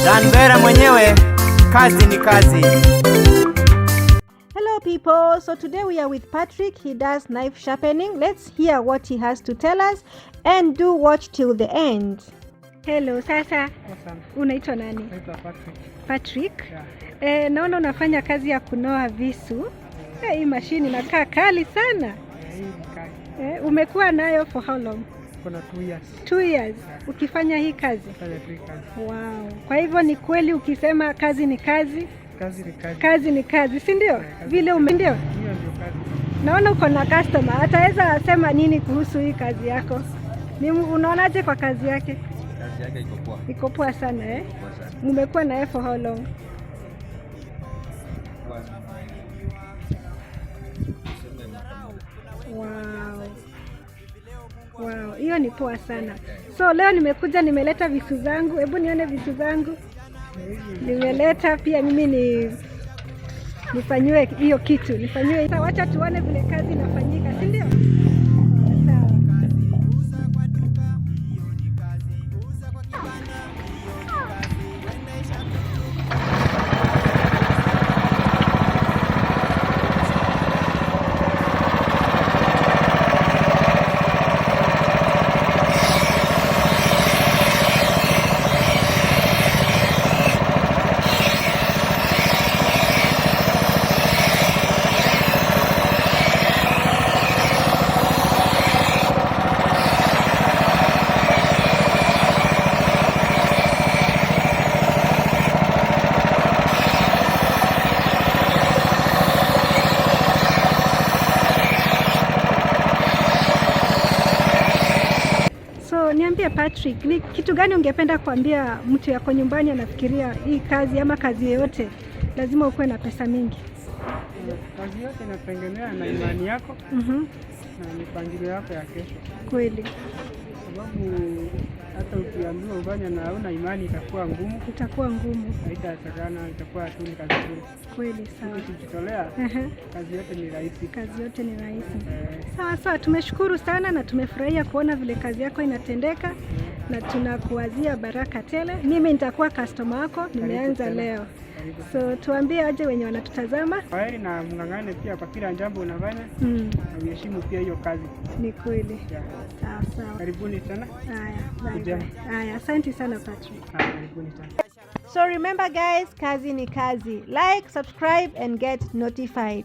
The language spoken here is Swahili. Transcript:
Danbera mwenyewe, kazi ni kazi. Hello people, so today we are with Patrick. He does knife sharpening. Let's hear what he has to tell us and do watch till the end. Hello, sasa. Unaitwa nani? Naitwa Patrick. Patrick? Yeah. Naona unafanya kazi ya kunoa visu. Hii mashini inakaa kali sana. Hii ni kali. Umekuwa nayo for how long? Kuna 2 years. 2 years. Yeah. Ukifanya hii kazi? Nafanya hii kazi. Wow. Kwa hivyo ni kweli ukisema kazi ni kazi? Kazi ni kazi. Kazi ni kazi, si ndio? Vile ndio? Hiyo ndio kazi. Naona uko na customer. Ataweza sema nini kuhusu hii kazi yako? Unaonaje kwa kazi yake? Kazi yake iko poa. Iko poa sana Poa sana. Umekuwa naye for how long? Wow, hiyo ni poa sana. So leo nimekuja nimeleta visu zangu. Hebu nione visu zangu. Nimeleta pia mimi nifanywe hiyo kitu. Nifanywe. Sasa wacha tuone vile kazi inafanyika, si ndio? Niambie Patrick, ni kitu gani ungependa kuambia mtu yako nyumbani anafikiria hii kazi ama kazi yoyote lazima ukuwe na pesa mingi? Kazi yote inategemea na imani yako na mipangilio yako ya kesho. Kweli. Sababu hata ukiambiwa ufanye na una imani itakuwa ngumu. Itakuwa ngumu. Haitawezekana, itakuwa tu ni kazi ngumu. Kweli sawa. Ukijitolea, kazi yote ni rahisi. Kazi yote ni rahisi. Sawa, tumeshukuru sana na tumefurahia kuona vile kazi yako inatendeka na tunakuwazia baraka tele. Mimi nitakuwa customer wako, nimeanza leo. So tuambie aje wenye wanatutazama. Kwaheri na mng'ang'ane pia kwa kila jambo unafanya. Na uheshimu pia hiyo kazi. Ni kweli. Sawa. Karibuni sana. Haya, asante sana Patrick. Karibuni sana. So remember guys, kazi ni kazi. Like, subscribe and get notified.